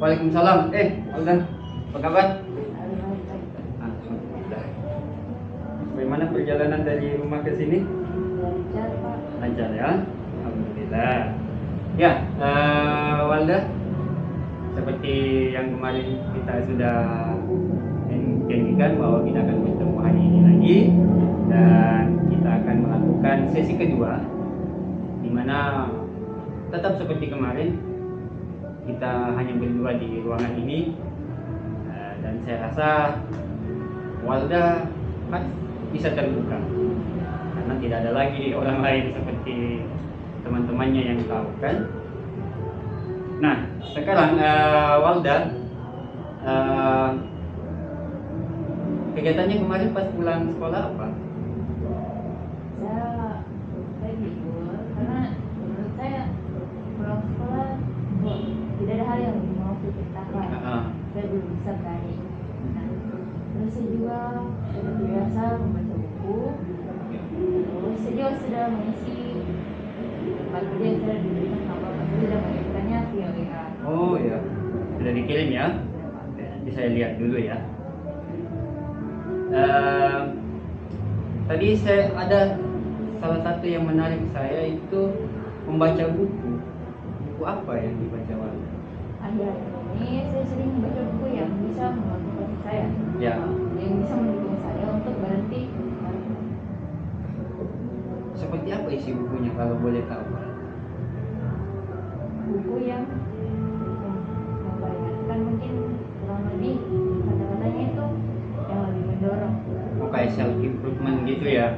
Waalaikumsalam. Aldan, apa kabar? Alhamdulillah. Alhamdulillah. Bagaimana perjalanan dari rumah ke sini? Lancar, Pak. Lancar ya? Alhamdulillah. Ya, Walda, seperti yang kemarin kita sudah janjikan bahwa kita akan bertemu hari ini lagi, dan kita akan melakukan sesi kedua, di mana tetap seperti kemarin kita hanya berdua di ruangan ini. Dan saya rasa Walda kan bisa terbuka karena tidak ada lagi orang lain seperti teman-temannya yang tahu kan. Nah sekarang Walda, kegiatannya kemarin pas pulang sekolah apa? Saya libur karena menurut saya pulang sekolah tidak ada hal yang mau diceritakan. Saya belum bisa berani. Nah, terus saya juga sudah biasa membaca buku. Terus saya juga sudah mengisi tempat kerja yang sudah diberikan sama Bapak. Saya sudah mengirimkannya via WA. Oh ya, sudah dikirim ya? Oke, nanti saya lihat dulu ya. Tadi saya ada salah satu yang menarik saya itu membaca buku. Buku apa yang dibaca Walda? Akhir-akhir ini saya sering membaca buku yang bisa memotivasi saya. Ya. Yang bisa mendukung saya untuk berhenti. Seperti apa isi bukunya kalau boleh tahu? Buku yang memperingatkan, mungkin kurang lebih kata-katanya itu yang lebih mendorong. Oh, kayak self improvement gitu ya.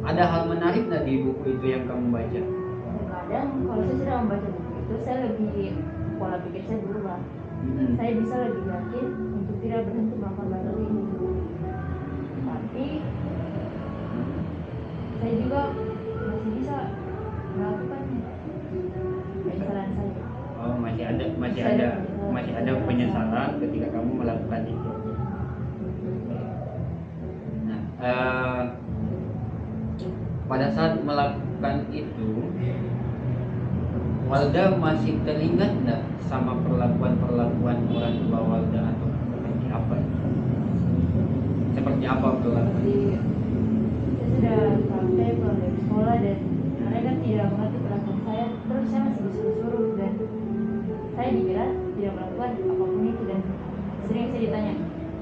Ada hal menarik nggak di buku itu yang kamu baca? Kadang kalau saya sudah membaca buku itu, saya lebih pola pikir saya berubah. Saya bisa lebih yakin untuk tidak berhenti melakukan hal ini. Tapi saya juga masih bisa melakukan penyesalan saya. Oh, masih ada penyesalan ketika kamu melakukan itu. Nah, pada saat melakukan itu, Walda masih teringat nggak sama perlakuan orang tua Walda atau seperti apa? Seperti apa perlakuan? Saya sudah sampai pulang dari sekolah dan mereka tidak mengerti perlakuan saya. Terus saya masih disuruh-suruh dan saya dikira tidak melakukan apapun itu, dan sering saya ditanya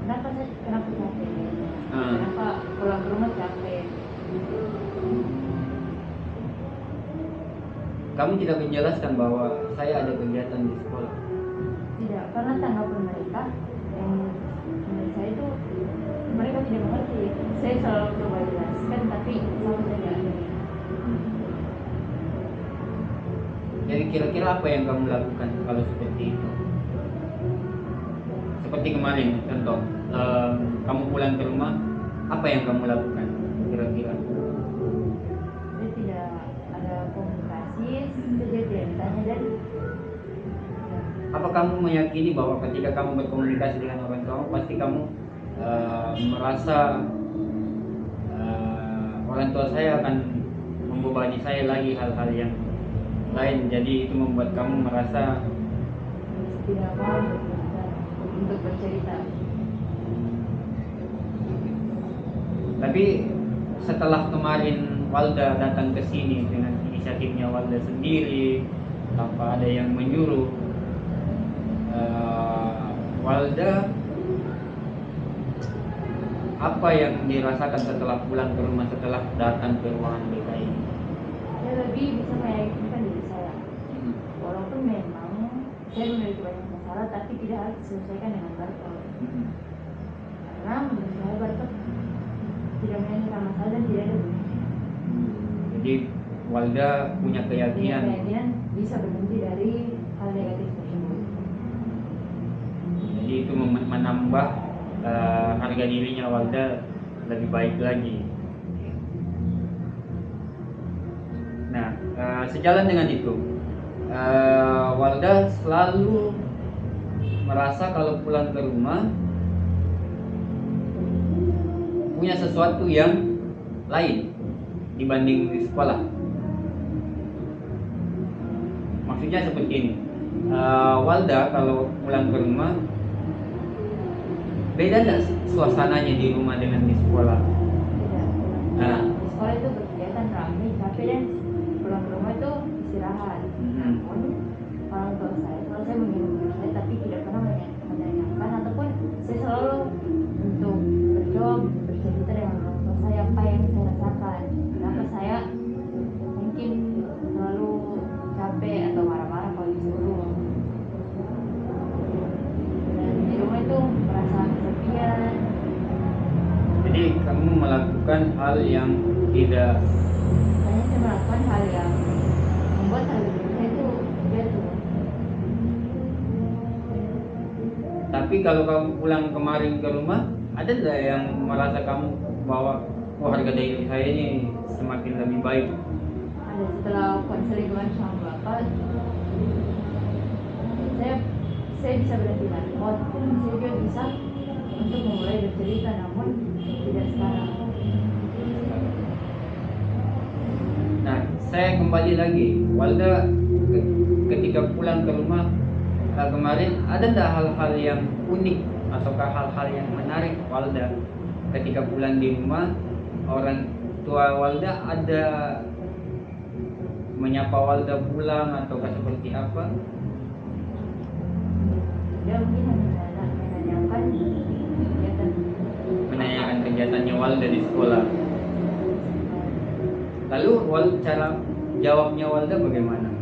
kenapa capek, kenapa pulang ke rumah capek. Kamu tidak menjelaskan bahwa saya ada kegiatan di sekolah? Tidak, karena tanggapan mereka yang menurut saya itu mereka tidak mengerti. Saya selalu coba jelaskan tapi sama saja. Jadi kira-kira apa yang kamu lakukan kalau seperti itu? Seperti kemarin contoh, kamu pulang ke rumah, apa yang kamu lakukan kira-kira? Saya tidak ada komunikasi, saya tidak ditanya, dan apa kamu meyakini bahwa ketika kamu berkomunikasi dengan orang tua, pasti kamu merasa orang tua saya akan membebani saya lagi hal-hal yang lain, jadi itu membuat kamu merasa tidak mau untuk bercerita. Tapi setelah kemarin Walda datang ke sini dengan inisiatifnya Walda sendiri tanpa ada yang menyuruh, Walda apa yang dirasakan setelah pulang ke rumah, setelah datang ke ruangan BK ini? Saya lebih bisa meyakinkan diri saya. Walaupun memang saya memiliki banyak masalah, tapi tidak harus diselesaikan dengan Bartok. Karena menurut saya Bartok tidak menyelesaikan masalah dan tidak ada gunanya. Jadi Walda punya keyakinan bisa berhenti dari hal negatif tersebut. Jadi itu menambah harga dirinya Walda lebih baik lagi. Nah, sejalan dengan itu, Walda selalu merasa kalau pulang ke rumah punya sesuatu yang lain dibanding di sekolah. maksudnya seperti ini. Walda kalau pulang ke rumah, beda nggak suasananya di rumah dengan di sekolah? Beda. Nah. Di sekolah itu berkegiatan ramai, capek dan pulang ke rumah itu istirahat. Namun orang tua saya, kalau saya mengirim saya tapi tidak pernah menanyakan ataupun saya selalu untuk berdoa bercerita dengan orang tua saya apa yang saya rasakan. Kenapa saya mungkin selalu capek atau marah-marah kalau disuruh. Dan di rumah itu merasa kesepian. Jadi kamu melakukan hal yang tidak. Hanya saya melakukan hal yang membuat hal saya itu jatuh. Tapi kalau kamu pulang kemarin ke rumah, ada nggak yang merasa kamu bahwa harga diri saya ini semakin lebih baik? Ada, setelah konseling dengan sama bapak, saya bisa berhenti narkot, saya juga bisa untuk memulai bercerita, namun tidak sekarang. Nah, saya kembali lagi, Walda ketika pulang ke rumah kemarin, ada nggak hal-hal yang unik ataukah hal-hal yang menarik Walda ketika pulang di rumah? Orang tua Walda ada menyapa Walda pulang ataukah seperti apa? Dia mungkin hanya menanyakan kegiatannya Walda di sekolah. Lalu cara jawabnya Walda bagaimana?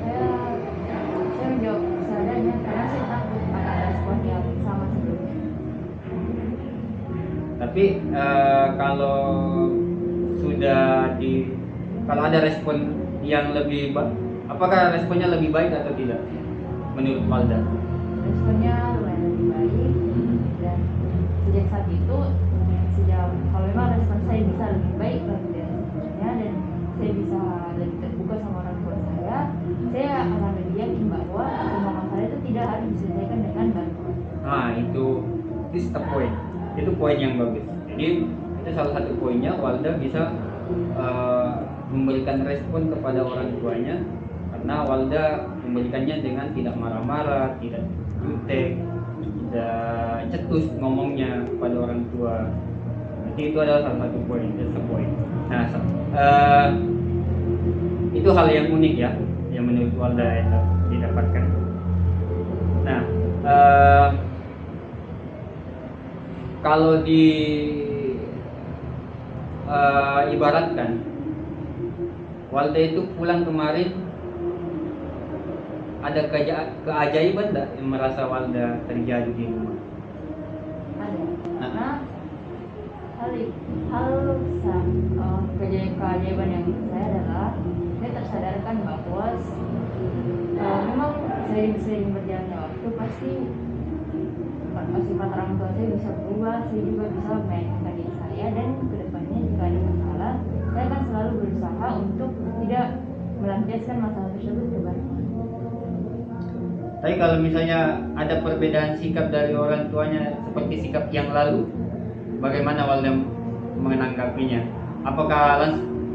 Saya menjawab seadanya karena saya takut ada respon yang sama sebelumnya. Tapi kalau kalau ada respon yang lebih apakah responnya lebih baik atau tidak menurut Walda? Responnya lumayan lebih baik, dan sejak saat itu kalau memang respon saya bisa lebih baik lagi dari sebelumnya dan saya bisa lebih terbuka sama orang tua saya akan lebih yakin bahwa semua masalah itu tidak harus diselesaikan dengan bantuan. Nah, itu the point. Itu poin yang bagus. Jadi itu salah satu poinnya, Walda bisa memberikan respon kepada orang tuanya karena Walda memberikannya dengan tidak marah-marah, tidak jutek, tidak cetus ngomongnya kepada orang tua. Jadi itu adalah salah satu poin, poin. Nah, itu hal yang unik ya, yang menurut Walda yang didapatkan. Nah, kalau ibaratkan Walda itu pulang kemarin, ada keajaiban enggak yang merasa Walda terjadi di rumah? Ada, karena keajaiban yang saya adalah saya tersadarkan bahwa memang sering berjalannya waktu pasti sifat orang tua saya bisa berubah, saya juga bisa memainkan diri saya, dan kedepannya jika ada masalah saya akan selalu berusaha untuk tidak melampiaskan masalah tersebut ke bapak. Tapi kalau misalnya ada perbedaan sikap dari orang tuanya seperti sikap yang lalu, bagaimana Walda menanggapinya? Apakah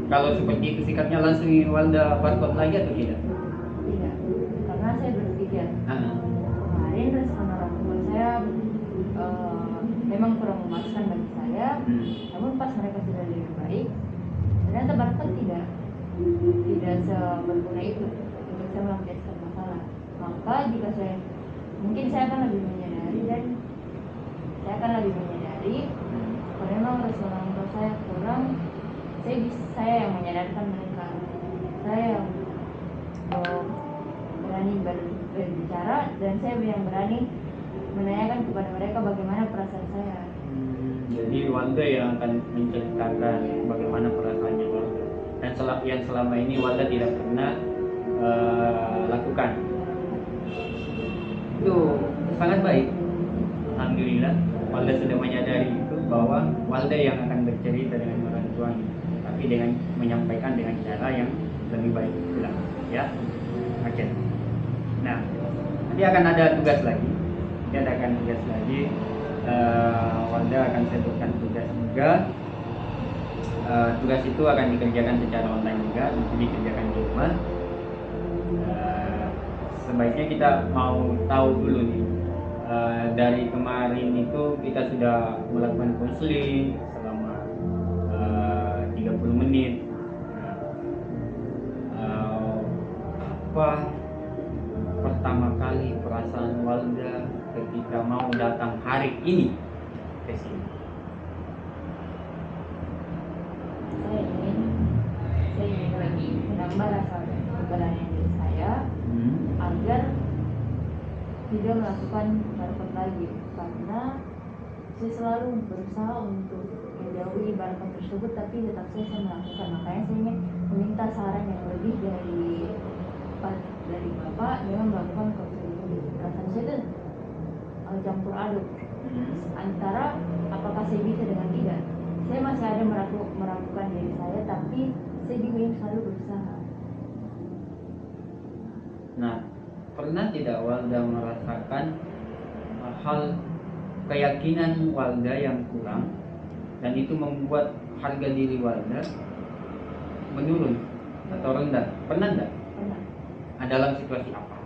kalau seperti itu sikapnya langsung Walda barcode lagi atau tidak? Tidak, karena saya berpikir kemarin respon orang tua saya memang kurang memuaskan bagi saya, namun pas mereka sudah lebih baik, ternyata barcode tidak seberguna itu untuk saya melampiaskan masalah. Maka jika mungkin saya akan lebih menyadari kalau memang respon orang tua saya kurang, saya yang menyadarkan mereka, saya yang berani berbicara, dan saya yang berani menanyakan kepada mereka bagaimana perasaan saya. Jadi Walda yang akan menceritakan bagaimana perasaannya Walda, dan yang selama ini Walda tidak pernah lakukan. Itu sangat baik. Alhamdulillah Walda sudah menyadari itu, bahwa Walda yang akan bercerita dengan orang tuanya, tapi dengan menyampaikan dengan cara yang lebih baik pula, ya. Oke. Nah, nanti akan ada tugas lagi. Walda akan sebutkan tugas juga. Tugas itu akan dikerjakan secara online juga, nanti dikerjakan di rumah, sebaiknya kita mau tahu dulu nih. Dari kemarin itu kita sudah melakukan konseling selama 30 menit. Apa pertama kali perasaan Walda ketika mau datang hari ini ke sini? Saya ingin lagi menambah rasa keberanian diri saya agar tidak melakukan barcode lagi, karena saya selalu berusaha untuk menjauhi barcode tersebut, tapi tetap saya melakukan. Makanya saya ingin meminta saran yang lebih dari Bapak dengan melakukan konseling ini. Perasaan saya itu campur aduk antara apakah saya bisa dengan tidak. Saya masih ada meragukan diri saya, tapi saya juga ingin selalu berusaha. Nah, pernah tidak Walda merasakan hal keyakinan Walda yang kurang dan itu membuat harga diri Walda menurun atau rendah? Pernah tidak? Pernah. Dalam situasi apa?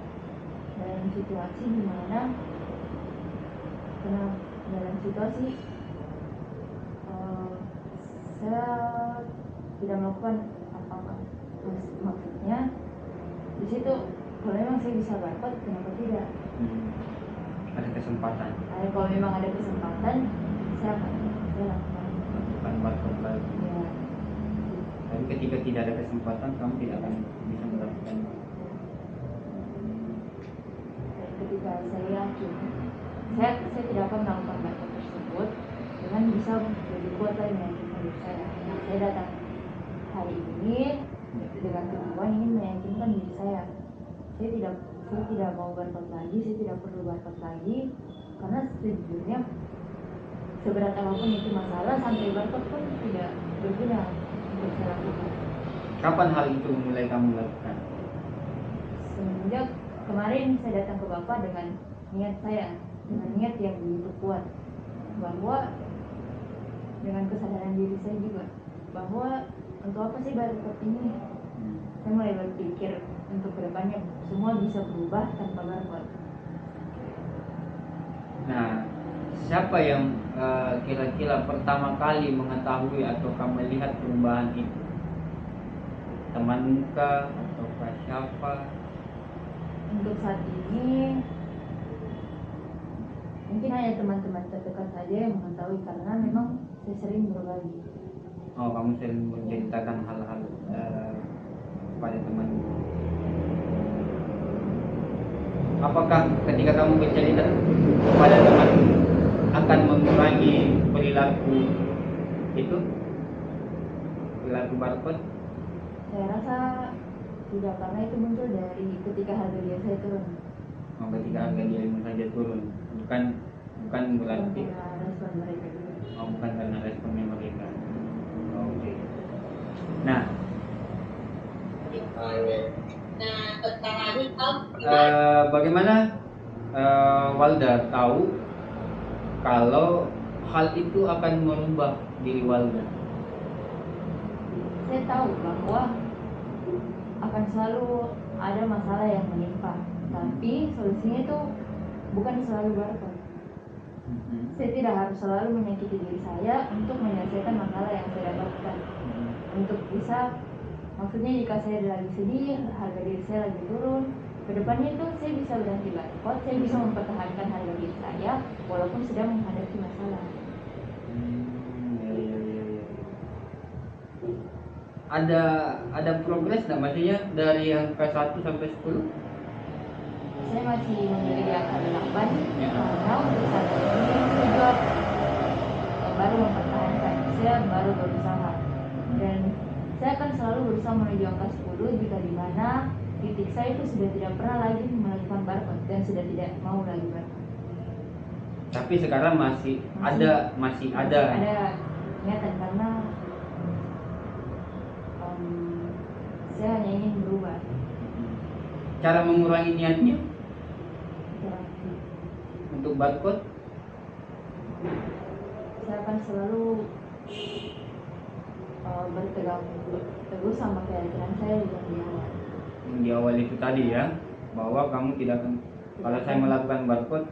Dalam situasi dimana dalam situasi saya tidak melakukan apa-apa. Maksudnya di situ kalau memang saya bisa barcode, kenapa tidak? Ada kesempatan. Kalau memang ada kesempatan, saya lakukan barcode lagi. Ya. Tapi ketika tidak ada kesempatan, kamu tidak akan bisa melakukan. Ketika saya yakin, saya tidak akan melakukan barcode tersebut dengan bisa lebih kuat lagi meyakinkan diri saya. Saya datang hari ini dengan tujuan ingin meyakinkan diri saya. Saya tidak mau barcode lagi, saya tidak perlu barcode lagi, karena sejujurnya seberat apapun itu masalah, sampai barcode pun tidak berguna untuk saya lakukan. Kapan hal itu mulai kamu lakukan? Semenjak kemarin saya datang ke Bapak dengan niat yang begitu kuat, bahwa dengan kesadaran diri saya juga bahwa untuk apa sih barcode ini. Saya mulai berpikir untuk kedepannya semua bisa berubah tanpa barcode. Nah, siapa yang kira-kira pertama kali mengetahui atau melihat perubahan itu? Teman muka atau siapa? Untuk saat ini mungkin hanya teman-teman terdekat saja yang mengetahui, karena memang saya sering berbagi. Oh, kamu sering menceritakan hal-hal pada teman. Apakah ketika kamu bercerita kepada teman akan mengurangi perilaku barcode? Saya rasa tidak, karena itu muncul dari ketika harga diri saya turun. Oh, ketika harga dirimu saja turun, bukan berarti karena respon mereka juga. Oh, bukan karena responnya mereka. Oh, oke. Nah, bagaimana Walda tahu kalau hal itu akan merubah diri Walda? Saya tahu bahwa akan selalu ada masalah yang menimpa, tapi solusinya itu bukan selalu barcode. Saya tidak harus selalu menyakiti diri saya untuk menyelesaikan masalah yang saya dapatkan. Untuk bisa, maksudnya jika saya lagi sedih, harga diri saya lagi turun, kedepannya itu saya bisa berhenti barcode, saya bisa mempertahankan harga diri saya walaupun sedang menghadapi masalah. Ada progres nggak, maksudnya dari angka 1 sampai 10? Saya masih memilih di angka 8 Ya. karena untuk saat ini saya juga baru mempertahankan, saya baru berusaha, dan saya akan selalu berusaha menuju angka 10 jika dimana titik saya itu sudah tidak pernah lagi melakukan barcode dan sudah tidak mau lagi barcode. Tapi sekarang masih ada niatan, karena saya hanya ingin berubah. Cara mengurangi niatnya untuk barcode? Saya akan selalu berpegang teguh sama keyakinan saya di awal. Di awal itu tadi ya, bahwa kamu tidak akan, kalau saya melakukan barcode,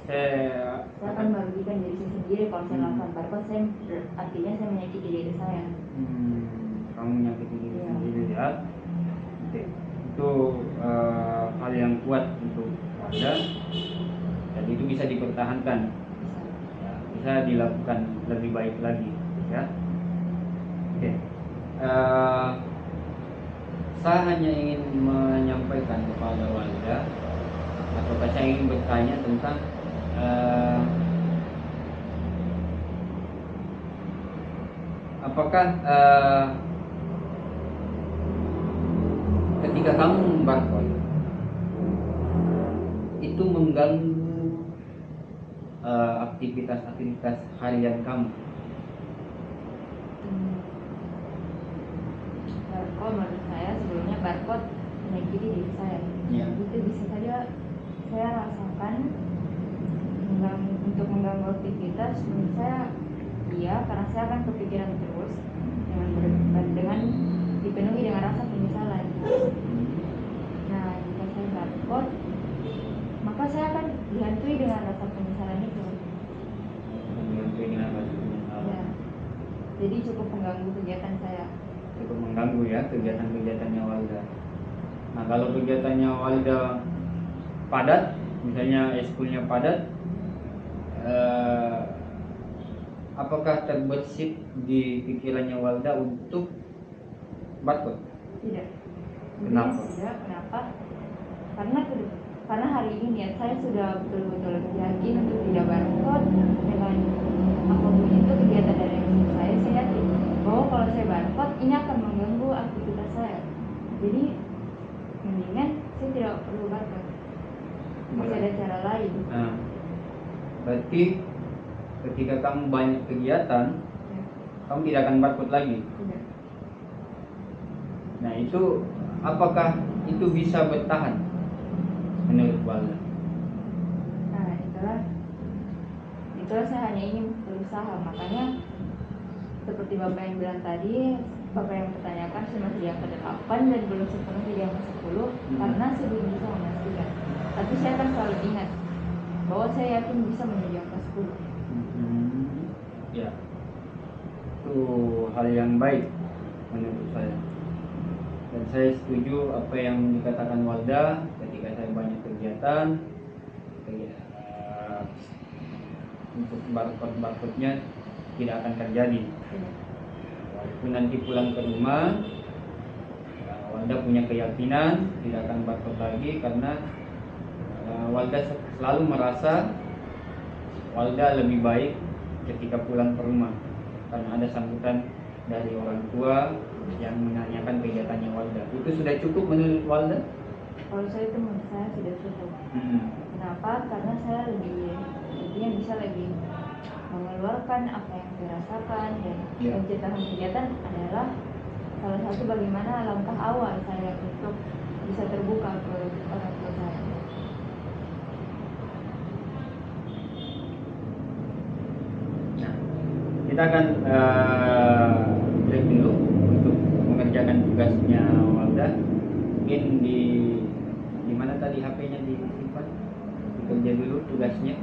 saya akan merugikan diri saya sendiri. Kalau saya melakukan barcode, saya artinya saya menyakiti diri saya. Kamu menyakiti diri sendiri ya. Oke. Itu hal yang kuat untuk Anda, dan itu bisa dipertahankan, ya, bisa dilakukan lebih baik lagi ya. Oke. Saya hanya ingin menyampaikan kepada Walda, atau saya ingin bertanya tentang apakah ketika kamu barcode itu mengganggu aktivitas harian kamu? Barcode menurut saya sebelumnya barcode menyakiti diri saya. Ya. Itu bisa saja saya rasakan untuk mengganggu aktivitas. Menurut saya iya, karena saya akan kepikiran terus dengan dipenuhi dengan rasa penyesalan. Nah, jika saya barcode, maka saya akan dihantui dengan rasa penyesalan itu. Dihantui dengan rasa penyesalan. Ya. Jadi cukup mengganggu kegiatan saya. Cukup mengganggu ya kegiatannya Walda. Nah, kalau kegiatannya Walda padat, misalnya eskulnya padat, apakah terbersit di pikirannya Walda untuk barcode? Tidak. Kenapa? Tidak. Kenapa? Karena hari ini ya saya sudah betul-betul yakin untuk tidak barcode dengan apapun itu kegiatan dari saya yakin bahwa kalau saya barcode ini akan mengganggu aktivitas saya. Jadi mendingan saya tidak perlu barcode. Masih ada cara lain. Nah, berarti ketika kamu banyak kegiatan, ya, kamu tidak akan barcode lagi. Tidak. Nah, itu apakah itu bisa bertahan menurut Walda? Nah, itulah saya hanya ingin berusaha. Makanya seperti Bapak yang bilang tadi, Bapak yang bertanyakan saya masih di angka 8 dan belum sepenuhnya di angka 10 karena saya belum bisa memastikan. Tapi saya akan selalu ingat bahwa saya yakin bisa menjadi angka 10. Ya, itu hal yang baik menurut saya. Dan saya setuju apa yang dikatakan Walda, ketika saya banyak kegiatan, untuk barcode-nya tidak akan terjadi. Walaupun nanti pulang ke rumah, Walda punya keyakinan tidak akan barcode lagi karena Walda selalu merasa Walda lebih baik ketika pulang ke rumah karena ada sambutan dari orang tua yang menanyakan kegiatannya Walda. Itu sudah cukup menurut Walda? Kalau saya itu menurut saya sudah cukup. Kenapa? Karena saya intinya bisa lebih mengeluarkan apa yang saya rasakan dan menciptakan kegiatan adalah salah satu bagaimana langkah awal saya untuk bisa terbuka ke orang tua saya. Nah, kita akan break dulu untuk mengerjakan tugasnya Walda. Mungkin di mana tadi HP-nya disimpan? Dikerja dulu tugasnya.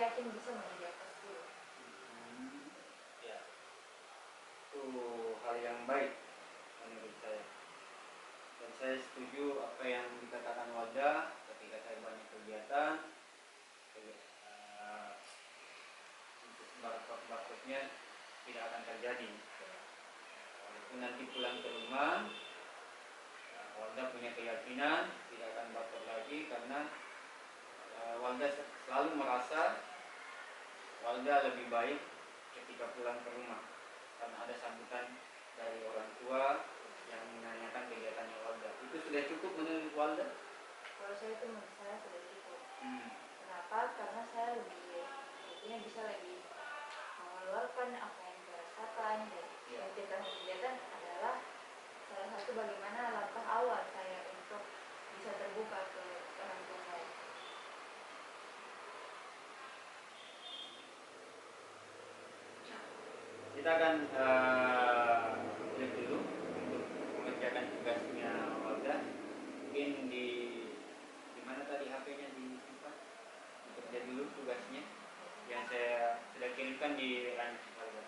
yakin bisa mengerjakan itu. Ya, itu hal yang baik menurut saya. Dan saya setuju apa yang dikatakan Walda ketika saya banyak kegiatan, eh, untuk barcode-barcode-nya tidak akan terjadi. Walaupun nanti pulang ke rumah, Walda punya keyakinan tidak akan barcode lagi karena Walda selalu merasa Walda lebih baik ketika pulang ke rumah karena ada sambutan dari orang tua yang menanyakan kegiatannya Walda. Itu sudah cukup menurut Walda? Kalau saya itu menurut saya sudah cukup. Kenapa? Karena saya bisa lebih mengeluarkan apa yang saya rasakan dan ketika kegiatan adalah salah satu bagaimana langkah awal saya untuk bisa terbuka ke orang tua saya. Kita akan lihat dulu untuk mengerjakan tugasnya Walda. Mungkin di mana tadi HP-nya disimpan? Bekerja dulu tugasnya yang saya sudah kirimkan di ranah Walda.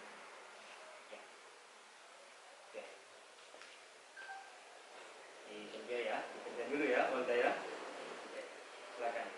Ya. Oke. Dikerja ya, dikerja dulu ya Walda ya. Oke. Silakan.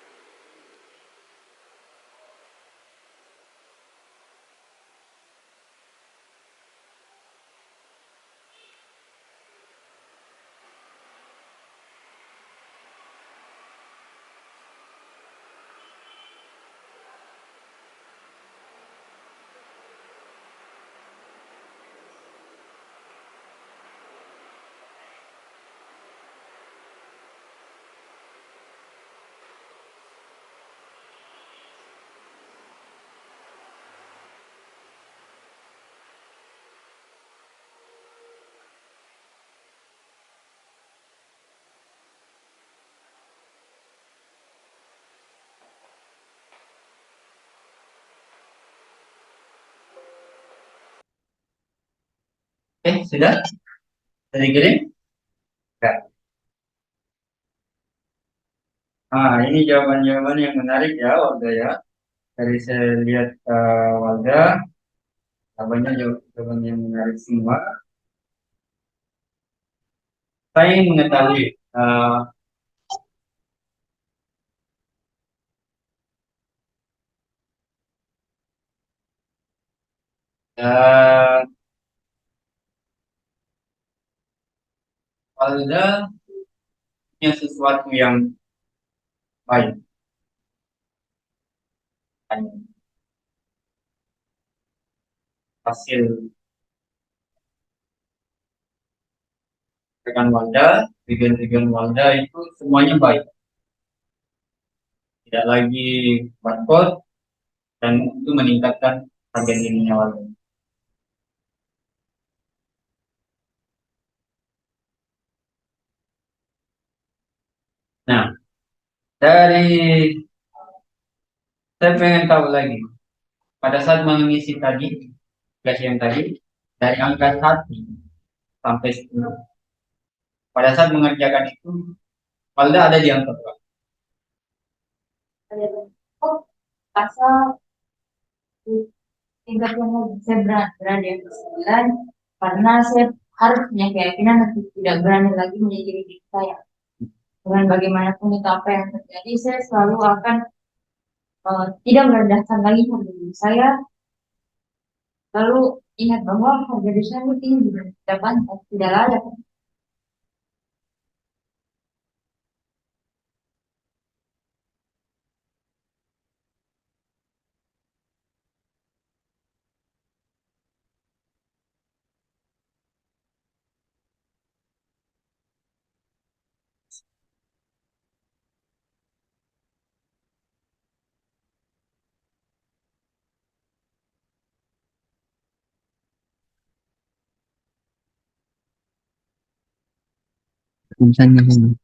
Oke, sudah? Sudah dikirim? Enggak. Ini jawaban-jawaban yang menarik ya, Walda ya. Dari saya lihat Walda, jawabannya jawaban yang menarik semua. Saya ingin mengetahui uh, Walda punya sesuatu yang baik. Hasil rekan Walda, tujuan-tujuan Walda itu semuanya baik. Tidak lagi barcode dan itu meningkatkan harga dirinya Walda. Nah, dari saya pengen tahu lagi, pada saat mengisi tadi, tugas yang tadi, dari angka 1 sampai 10, pada saat mengerjakan itu, Walda ada di angka berapa? Oh, pasal tingkat yang saya berada di atas 9 karena saya harus punya keyakinan untuk tidak berani lagi menjadi diri saya. Dengan bagaimanapun itu apa yang terjadi, saya selalu akan tidak merendahkan lagi harga diri saya. Lalu ingat bahwa harga diri saya itu tinggi, tidak pantas, tidak layak. Misalnya ini.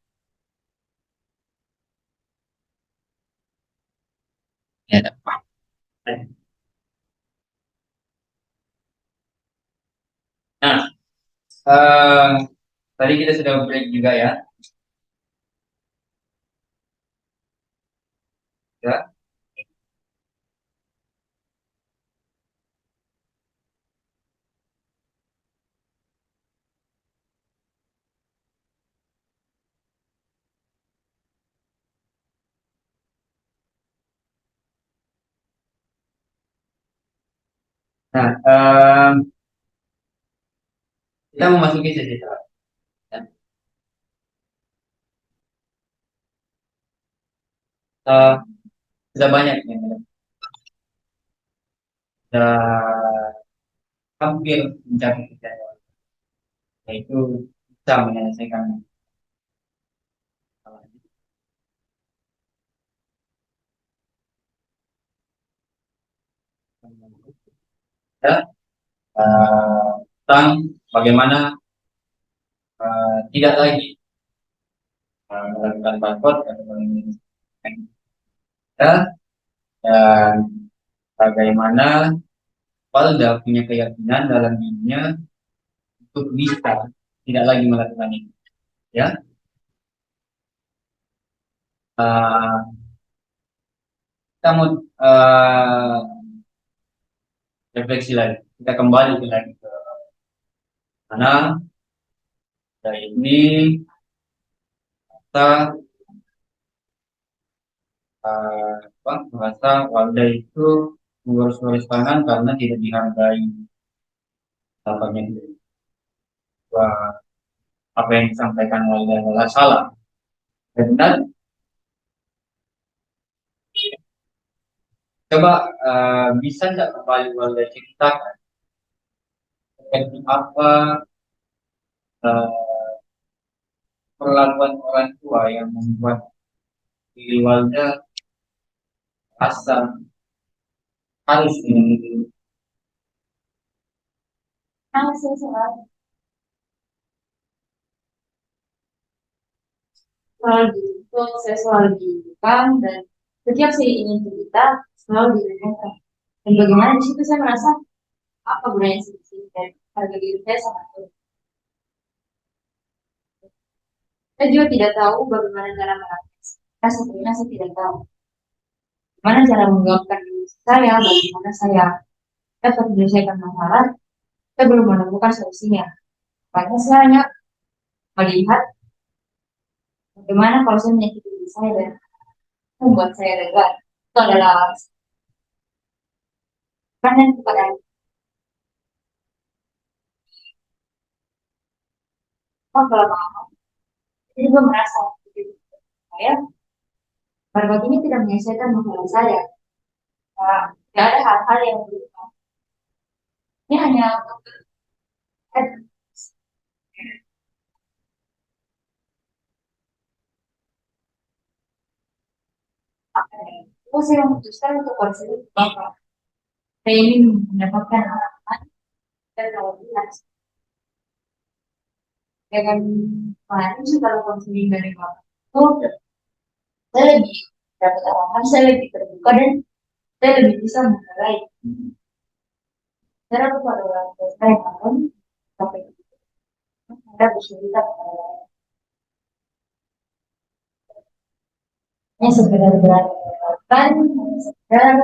Ya, dapat. Nah, eh, tadi kita sudah break juga ya. Ya. Nah, kita memasuki sesi terakhir. Ya. Eh, sudah banyak yang sudah hampir mencapai tujuan, yaitu bisa menyelesaikan masalah. Ya, tentang bagaimana tidak lagi melakukan barcode atau menggunakan ya, dan bagaimana Walda punya keyakinan dalam dirinya untuk bisa tidak lagi melakukan itu. Ya, uh, kita mau refleksi lagi. Kita kembali lagi ke mana dari ini kita merasa Walda itu mengurus-urus tangan karena tidak dihargai. Tampaknya itu. Wah, apa yang disampaikan Walda adalah salah. Dan coba bisa nggak kembali Walda ceritakan seperti apa uh, perlakuan orang tua yang membuat diri Walda rasa harus ini. Nah, saya selalu dituntut, saya selalu diinginkan, dan setiap saya ingin cerita selalu diinginkan. Dan bagaimana di situ saya merasa apa gunanya sih, dan harga diri saya sangat turun. Saya juga tidak tahu bagaimana cara melatih. Sebenarnya saya tidak tahu bagaimana cara mengungkapkan diri saya, bagaimana saya dapat menyelesaikan masalah. Saya belum menemukan solusinya. Makanya saya hanya melihat bagaimana kalau saya menyakiti diri saya dan membuat saya lega. Itu adalah karena kepada Allah kalau jadi gue merasa saya berbagi ini tidak menyelesaikan masalah saya. Tidak ada hal-hal yang berubah. Ini hanya apa ya? Saya memutuskan untuk konseling bapak. Saya ingin mendapatkan harapan dan kewajiban. Dengan kemarin setelah konseling dari bapak, itu saya lebih dapat harapan, saya lebih terbuka dan saya lebih bisa menilai. Saya kepada orang tua saya malam sampai saya bercerita kepada orang. Hanya sekedar berani mengatakan, sekedar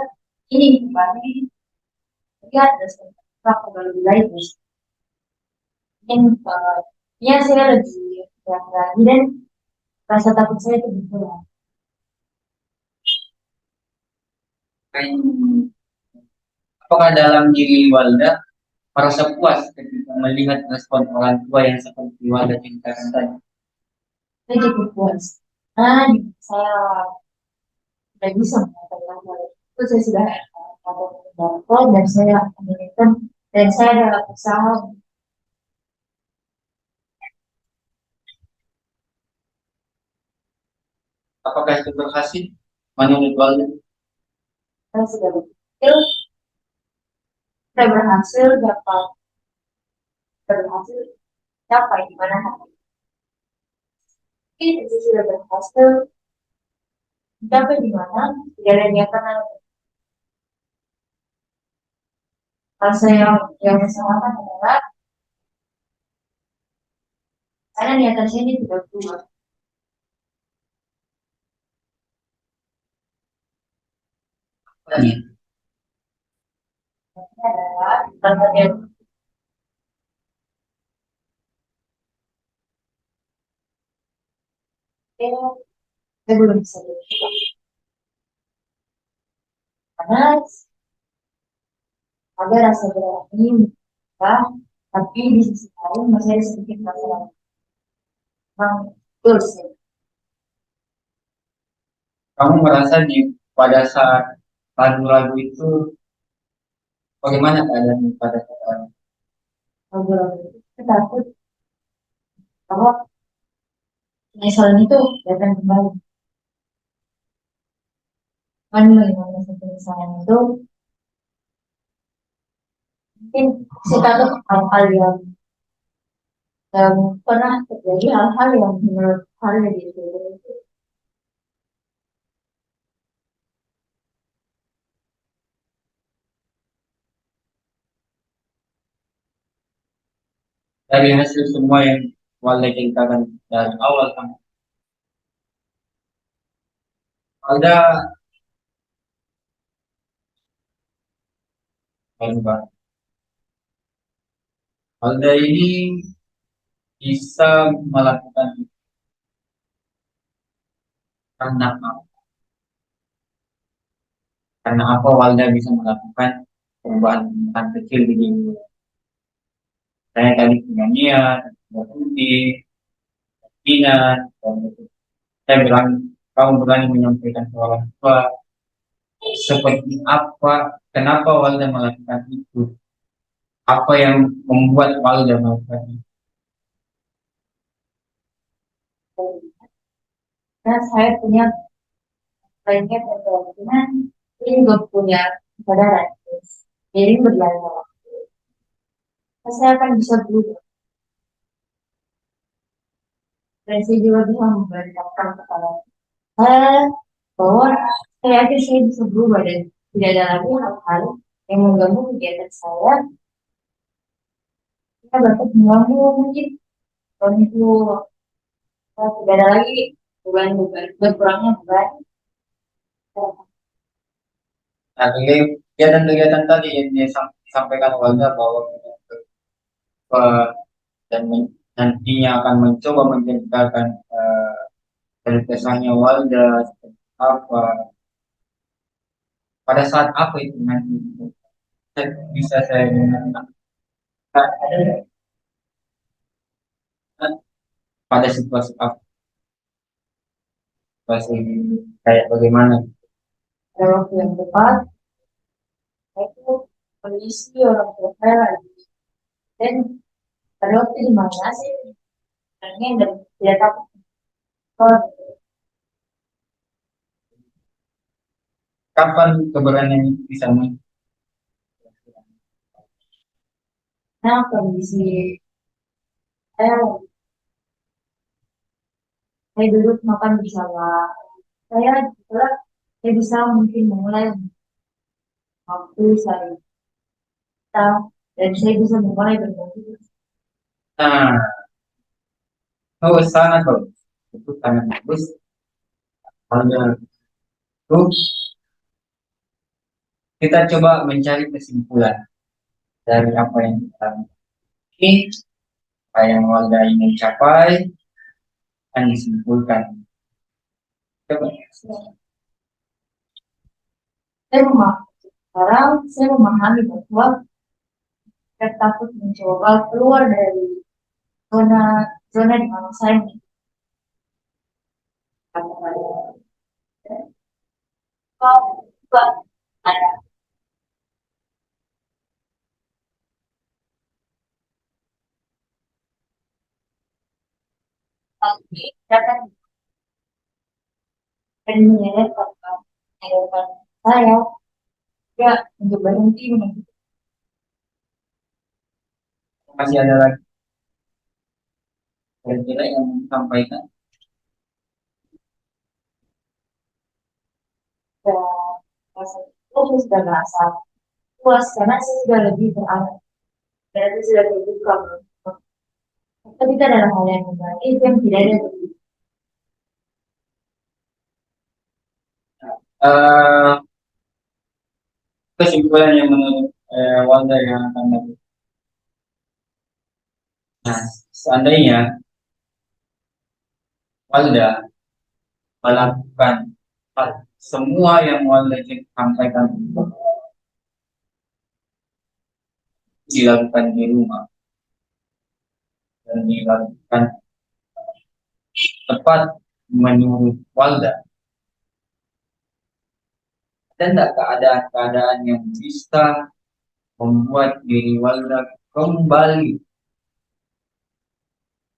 ini kembali lihat dan setelah kembali lagi. Mungkin ya saya lebih berani dan rasa takut saya itu berkurang. Apakah dalam diri Walda merasa puas ketika melihat respon orang tua yang seperti Walda ceritakan tadi? Saya cukup puas. Nah, saya sudah bisa mengatakan hal itu. Saya sudah dapat dan saya menginginkan dan saya adalah usaha. Apakah itu berhasil menurut Walda? Saya sudah berpikir, saya berhasil capai di mana hari ini saya sudah berhasil capai di mana tidak ada niatan lain. Kalau saya yang bersangkutan adalah karena niatan saya ini tidak berubah. Iya. Ini adalah tentang yang saya belum bisa berubah. Karena ada rasa berani ya, tapi di sisi lain masih ada sedikit masalah. Bang, betul sih. Kamu merasa pada saat lagu-lagu itu bagaimana keadaannya pada saat Lagu-lagu itu saya takut bahwa penyesalan itu datang kembali. Kan mengenai penyesalan itu mungkin saya takut hal-hal yang pernah terjadi, hal-hal yang menurut hal yang itu. dari hasil semua yang Walda ceritakan dari awal sampai Walda Walda Walda ini bisa melakukan itu karena apa? Karena apa Walda bisa melakukan perubahan kecil di diri saya tadi penyanyian, berhenti, minat, dan itu. Saya bilang kamu berani menyampaikan ke orang tua seperti apa, kenapa Walda melakukan itu, apa yang membuat Walda melakukan itu. Nah, saya punya banyak kemungkinan ini juga punya kesadaran. Jadi berjalan waktu. Saya akan bisa berubah. Dan saya juga bisa memberitahukan kepada saya bahwa saya yakin saya bisa berubah dan tidak ada lagi hal-hal yang mengganggu kegiatan saya. Kita dapat mengganggu mungkin kalau itu tidak ada lagi beban-beban berkurangnya beban. Nah, kegiatan-kegiatan tadi yang disampaikan Walda bahwa eh, dan nantinya akan mencoba menceritakan keresahannya Walda seperti apa, pada saat apa itu nanti bisa saya dengar pada situasi apa, situasi kayak bagaimana. Pada waktu yang tepat, saya itu kondisi orang tua saya lagi. Dan pada waktu di mana sih? Sebenarnya dan tidak takut. Kapan keberanian itu bisa muncul? Nah, kondisi saya, saya duduk makan bersama. Saya juga, saya bisa mungkin memulai waktu saya dan saya bisa memulai berbagi. Nah, oh sangat bagus, itu sangat bagus. Walda itu kita coba mencari kesimpulan dari apa yang kita ini, apa yang Walda ingin capai, akan disimpulkan. Coba. Saya memahami, sekarang saya memahami bahwa saya takut mencoba keluar dari zona zona di mana saya mencoba ada tapi dapat dan menyadarkan saya ya untuk berhenti menunggu Masih ada lagi kira-kira yang mau disampaikan. rasa itu sudah merasa puas karena saya sudah lebih berani dan saya sudah terbuka ketika dalam hal yang baik itu yang tidak ada Eh, Kesimpulan yang menurut Walda yang akan datang. Nah, seandainya Walda melakukan semua yang Walda sampaikan, dilakukan di rumah dan dilakukan tepat menurut Walda. Ada tidak keadaan-keadaan yang bisa membuat diri Walda kembali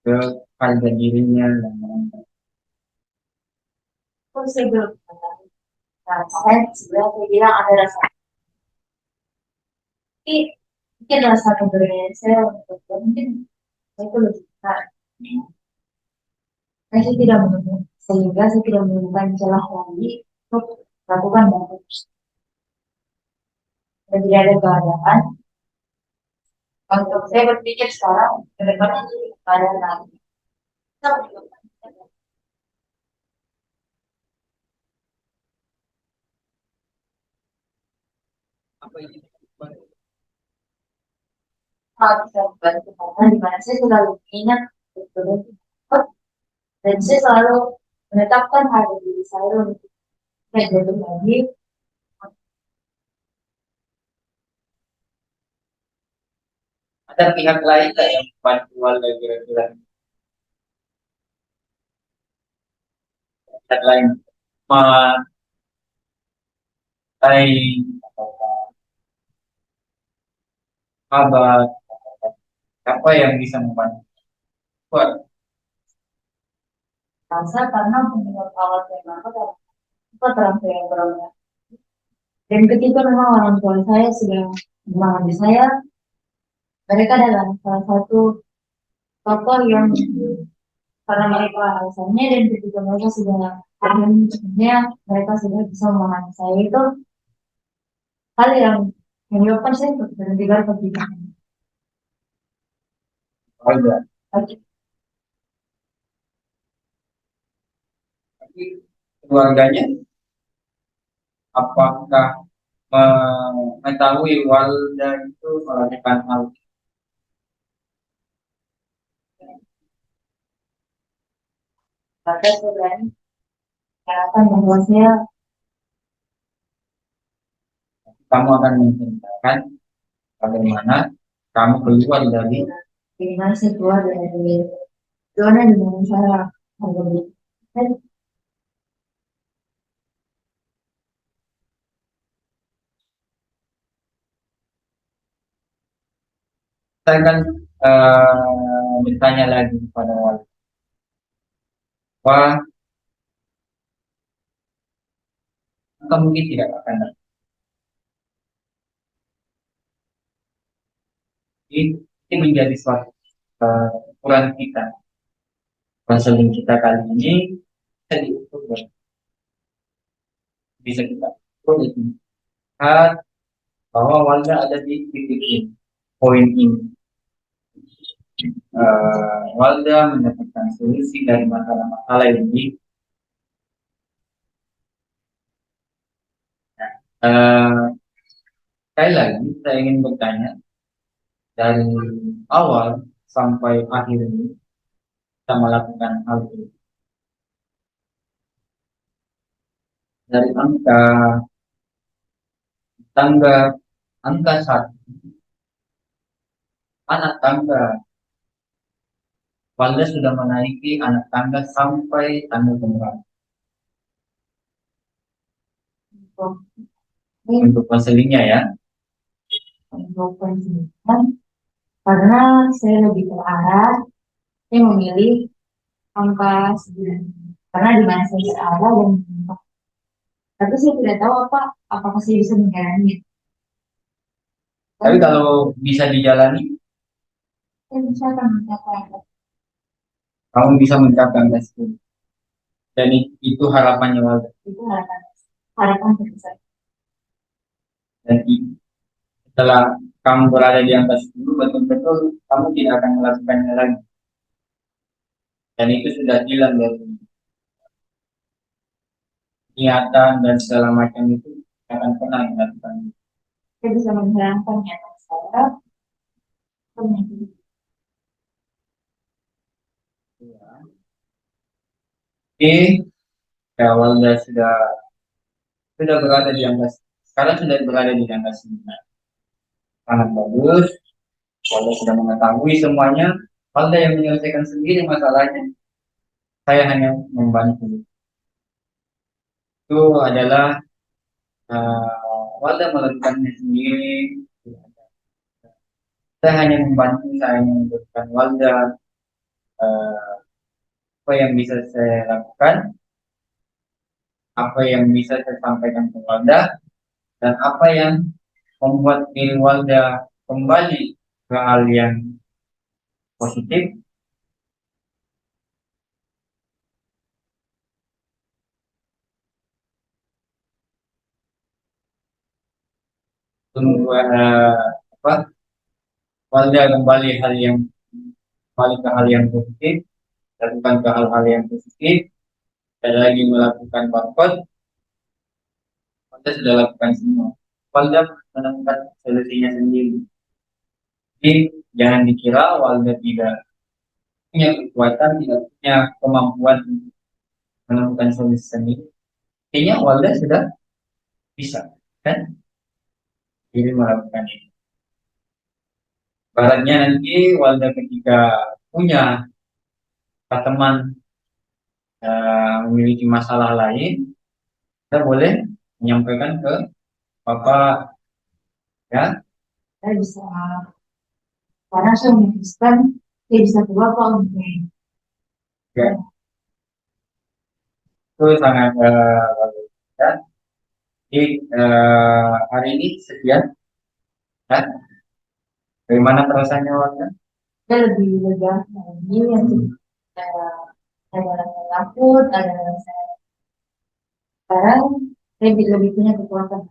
ke harga dirinya yang meningkat? Kok saya belum pernah. Nah, saya sebenarnya saya bilang ada rasa, tapi mungkin rasa keberanian saya untuk mungkin saya itu lebih besar. Saya tidak menemukan, sehingga saya tidak menemukan celah lagi untuk melakukan banyak. Dan tidak ada keadaan untuk saya berpikir sekarang ke depan itu keadaan lagi. Apa ini? Hal bisa membantu karena di mana saya selalu ingat betul dan saya selalu menetapkan harga diri saya untuk saya jatuh lagi. Ada pihak lain nggak yang membantu Walda kira-kira? Pihak lain, teman, lain, atau sahabat, apa yang bisa membantu? Wah, Rasa karena menurut awal saya banget apa terang saya berada. Dan ketika memang orang tua saya sudah memahami saya, mereka adalah salah satu tokoh yang karena mereka alasannya dan ketika mereka sudah paham sebenarnya mereka sudah bisa memahami saya itu hal yang menyebabkan saya untuk berhenti berpikir. Walda. Oke, Tapi keluarganya apakah mengetahui Walda itu melakukan hal? maka saya berani mengatakan bahwa saya Kamu akan menceritakan bagaimana kamu keluar dari bagaimana saya keluar dari zona di mana saya berada. Dan saya kan bertanya lagi kepada Walda, wah, atau mungkin tidak akan ini menjadi suatu ukuran kita, konseling kita kali ini bisa diukur, bisa kita ukur lihat bahwa Walda ada di titik ini, poin ini. Walda mendapatkan solusi dari masalah-masalah ini. Eh, Sekali lagi saya ingin bertanya, dari awal sampai akhir ini kita melakukan hal ini dari tangga angka satu, anak tangga. Walda sudah menaiki anak tangga sampai tangga keberapa untuk untuk konselingnya ya? pendidikan karena saya lebih ke arah saya memilih angka 9 karena di mana saya berada dan tapi saya tidak tahu apakah saya bisa menjalani. Tapi kalau bisa dijalani, Saya bisa akan mencapai kamu bisa mencapai angka 10. Dan itu harapannya Walda. itu harapan harapan terbesar. Dan setelah kamu berada di angka 10, betul-betul kamu tidak akan melakukannya lagi. Dan itu sudah hilang dari niatan dan segala macam itu akan pernah dilakukan. Saya bisa menghilangkan niatan saya. Kemudian Oke, ya Walda sudah berada di angka, sekarang sudah berada di angka 9. Sangat bagus. Walda sudah mengetahui semuanya, Walda yang menyelesaikan sendiri masalahnya. Saya hanya membantu. Itu adalah Walda melakukannya sendiri. Saya hanya membantu, saya hanya memberikan Walda eh, apa yang bisa saya lakukan, apa yang bisa saya sampaikan ke Walda, dan apa yang membuat diri Walda kembali ke hal yang positif. Untuk apa, Walda kembali ke hal yang positif, lakukan ke hal-hal yang positif, tidak lagi melakukan barcode. Walda sudah lakukan semua. Walda menemukan solusinya sendiri. Jadi jangan dikira Walda tidak punya kekuatan, tidak punya kemampuan untuk menemukan solusi sendiri. Artinya Walda sudah bisa, kan? Jadi melakukan itu. Baratnya nanti Walda ketika punya teman memiliki masalah lain, kita boleh menyampaikan ke Bapak, ya. Saya bisa, karena saya memutuskan saya bisa ke Bapak untuk Ya, itu sangat bagus. Ya. Jadi hari ini sekian, ya. Bagaimana perasaannya Walda? saya lebih lega lagi yang saya ada rasa takut, ada rasa sekarang saya lebih punya kekuatan.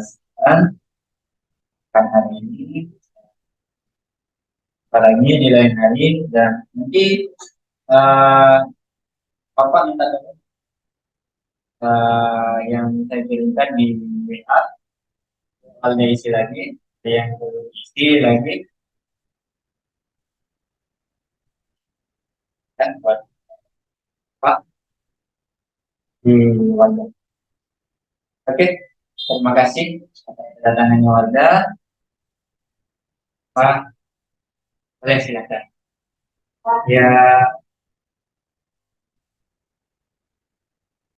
Sekarang kan hari ini, apalagi di lain hari, dan nanti eh, Bapak minta yang saya kirimkan di WA, halnya isi lagi, ada yang perlu isi lagi, kan buat Pak di Walda. Oke, terima kasih atas kedatangannya Walda. Pak, boleh silakan. Ya.